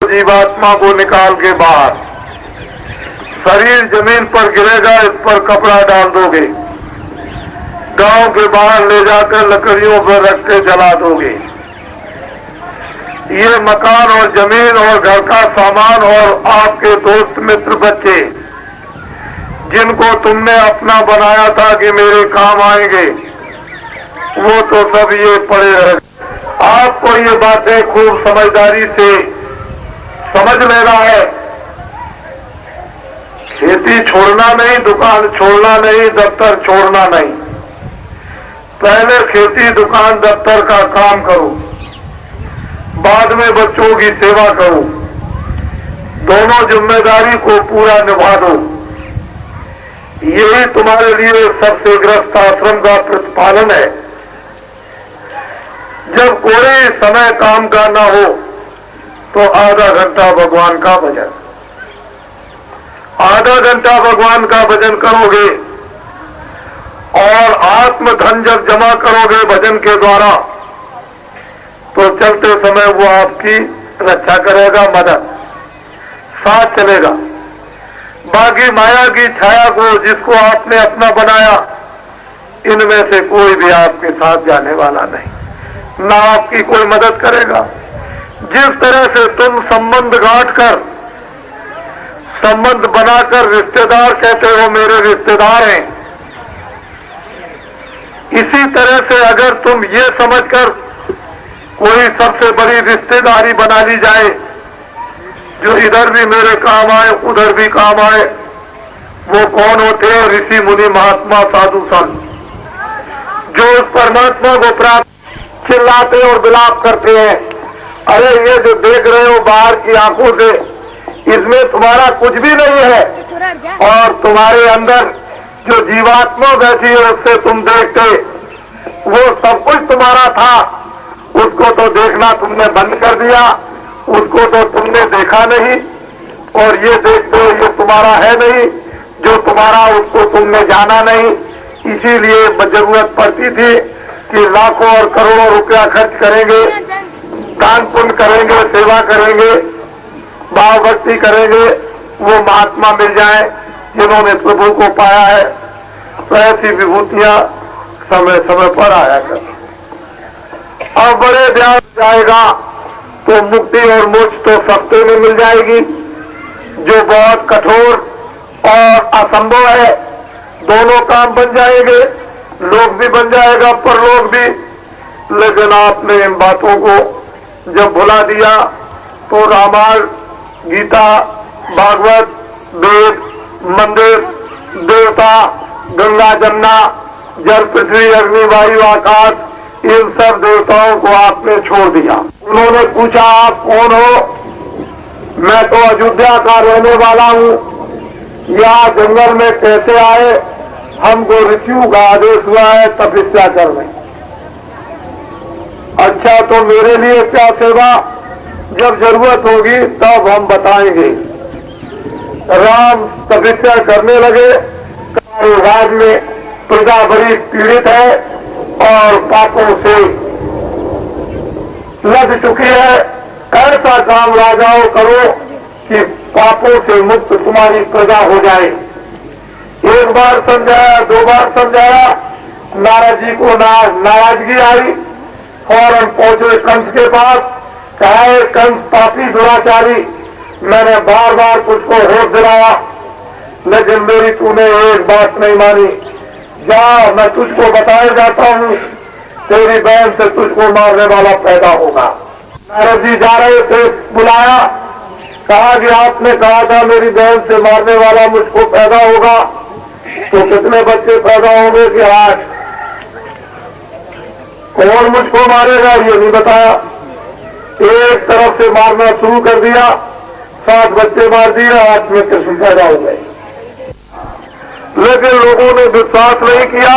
जीवात्मा को निकाल के बाहर, शरीर जमीन पर गिरेगा, इस पर कपड़ा डाल दोगे, गांव के बाहर ले जाकर लकड़ियों पर रख के जला दोगे। ये मकान और जमीन और घर का सामान और आपके दोस्त मित्र बच्चे जिनको तुमने अपना बनाया था कि मेरे काम आएंगे, वो तो सब ये पड़े रहे। आपको ये बातें खूब समझदारी से समझ लेना है। खेती छोड़ना नहीं, दुकान छोड़ना नहीं, दफ्तर छोड़ना नहीं। पहले खेती, दुकान, दफ्तर का काम करो, बाद में बच्चों की सेवा करो। दोनों जिम्मेदारी को पूरा निभा दो। यही तुम्हारे लिए सबसे ग्रस्त आश्रम का प्रतिपालन है। जब कोई समय काम का ना हो तो आधा घंटा भगवान का भजन, आधा घंटा भगवान का भजन करोगे और आत्म धन जब जमा करोगे भजन के द्वारा, तो चलते समय वो आपकी रक्षा करेगा, मदद साथ चलेगा। बाकी माया की छाया को, जिसको आपने अपना बनाया, इनमें से कोई भी आपके साथ जाने वाला नहीं, ना आपकी कोई मदद करेगा। जिस तरह से तुम संबंध गांठ कर, संबंध बनाकर रिश्तेदार कहते हो मेरे रिश्तेदार हैं, इसी तरह से अगर तुम ये समझकर कोई सबसे बड़ी रिश्तेदारी बना ली जाए, जो इधर भी मेरे काम आए उधर भी काम आए, वो कौन होते हैं? ऋषि मुनि महात्मा साधु संत, जो उस परमात्मा को प्राप्त चिल्लाते और विलाप करते हैं, अरे ये जो देख रहे हो बाहर की आंखों से, इसमें तुम्हारा कुछ भी नहीं है, और तुम्हारे अंदर जो जीवात्मा बैठी है उससे तुम देखते, वो सब कुछ तुम्हारा था, उसको तो देखना तुमने बंद कर दिया, उसको तो तुमने देखा नहीं, और ये देखते हो ये तुम्हारा है नहीं, जो तुम्हारा उसको तुमने जाना नहीं। इसीलिए जरूरत पड़ती थी कि लाखों और करोड़ों रुपया खर्च करेंगे, दान पुण्य करेंगे, सेवा करेंगे, भाव भक्ति करेंगे, वो महात्मा मिल जाए जिन्होंने प्रभु को पाया है। तो ऐसी विभूतियां समय समय पर आया कर। अब बड़े ध्यान जाएगा तो मुक्ति और मोक्ष तो सस्ते में मिल जाएगी, जो बहुत कठोर और असंभव है। दोनों काम बन जाएंगे, लोग भी बन जाएगा, परलोक भी। लेकिन आपने इन बातों को जब भुला दिया तो रामायण, गीता, भागवत, वेद, मंदिर, देवता, गंगा, जमुना, जल, पृथ्वी, अग्नि, वायु, आकाश, इन सब देवताओं को आपने छोड़ दिया। उन्होंने पूछा आप कौन हो? मैं तो अयोध्या का रहने वाला हूँ, यहाँ जंगल में कैसे आए? हमको ऋषियों का आदेश हुआ है तपस्या करने। अच्छा, तो मेरे लिए क्या सेवा? जब जरूरत होगी तब हम बताएंगे। राम तपस्या करने लगे। राज्य में प्रजा बड़ी पीड़ित है और पापों से लग चुकी है। ऐसा काम राजाओं करो कि पापों से मुक्त तुम्हारी प्रजा हो जाए। एक बार समझाया, दो बार समझाया, नारद जी को नाराजगी आई। फौरन पहुंचे कंस के पास, कहा कंस पापी दुराचारी, मैंने बार बार तुझको होश दिलाया, लेकिन मेरी तूने एक बात नहीं मानी। जा, मैं तुझको बताया जाता हूँ, तेरी बहन से तुझको मारने वाला पैदा होगा। नारद जी जा रहे थे, बुलाया, कहा कि आपने कहा था मेरी बहन से मारने वाला मुझको पैदा होगा, तो कितने बच्चे पैदा होंगे? कि 8। कौन मुझको मारेगा ये नहीं बताया। एक तरफ से मारना शुरू कर दिया, 7 बच्चे मार दिए, 8 में कृष्ण पैदा हो गए। लेकिन लोगों ने विश्वास नहीं किया।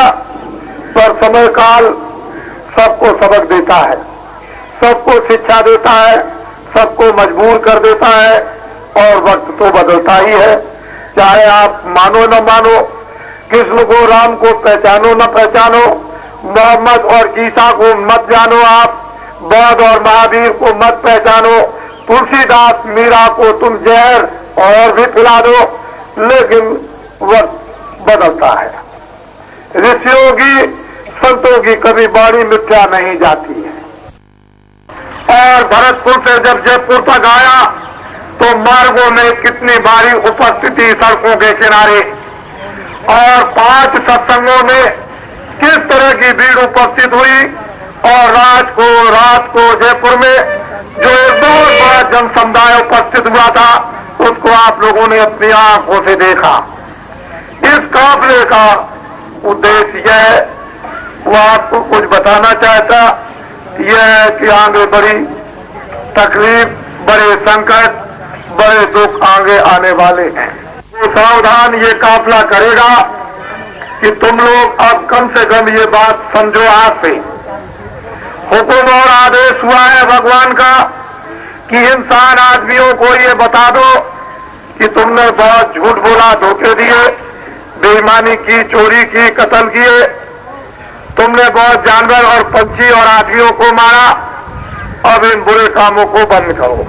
पर समय काल सबको सबक देता है, सबको शिक्षा देता है, सबको मजबूर कर देता है, और वक्त तो बदलता ही है। चाहे आप मानो न मानो, कृष्ण को, राम को पहचानो न पहचानो, मोहम्मद और ईसा को मत जानो, आप बौद्ध और महावीर को मत पहचानो, तुलसीदास मीरा को तुम जहर और भी पिला दो, लेकिन वक्त बदलता है। ऋषियों की, संतों की कभी बाणी मिथ्या नहीं जाती है। और भरतपुर से जब जयपुर तक आया तो मार्गों में कितनी भारी उपस्थिति सड़कों के किनारे, और 5 सत्संगों में किस तरह की भीड़ उपस्थित हुई। और रात को जयपुर में जो एक बहुत बड़ा जन समुदाय उपस्थित हुआ था, उसको आप लोगों ने अपनी आंखों से देखा। इस काफिले का उद्देश्य यह, वो आपको कुछ बताना चाहता, यह है कि आगे बड़ी तकलीफ, बड़े संकट, बड़े दुख आगे आने वाले हैं। तो सावधान ये काफिला करेगा कि तुम लोग अब कम से कम ये बात समझो। आज से हुक्म और आदेश हुआ है भगवान का कि इंसान आदमियों को ये बता दो कि तुमने बहुत झूठ बोला, धोखे दिए, बेईमानी की, चोरी की, कत्ल किए, तुमने बहुत जानवर और पंछी और आदमियों को मारा, अब इन बुरे कामों को बंद करो।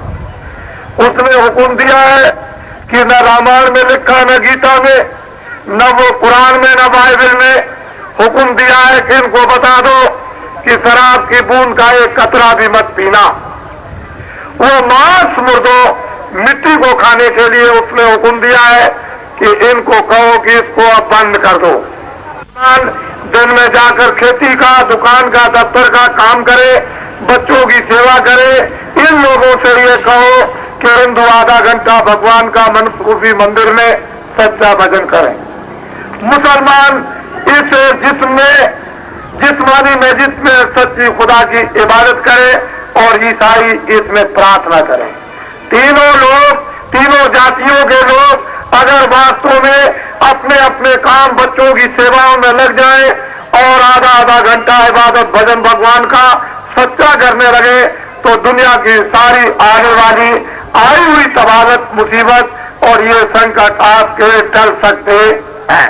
उसने हुक्म दिया है कि न रामायण में लिखा, न गीता में, न वो कुरान में, न बाइबल में हुक्म दिया है कि इनको बता दो कि शराब की बूंद का एक कतरा भी मत पीना। वो मांस मुर्दों, मिट्टी को खाने के लिए उसने हुक्म दिया है कि इनको कहो कि इसको अब बंद कर दो। दिन में जाकर खेती का, दुकान का, दफ्तर का काम करे, बच्चों की सेवा करे। इन लोगों से ये कहो कि हिंदू आधा घंटा भगवान का मनसूफी मंदिर में सच्चा भजन करें। मुसलमान इस जिस्मानी मस्जिद में सच्ची खुदा की इबादत करे, और ईसाई इसमें प्रार्थना करें। तीनों जातियों के लोग अगर वास्तव में अपने अपने काम, बच्चों की सेवाओं में लग जाएं और आधा घंटा इबादत भजन भगवान का सच्चा करने लगे, तो दुनिया की सारी आने वाली आई हुई तबादत, मुसीबत और ये संकट आपके टल सकते हैं।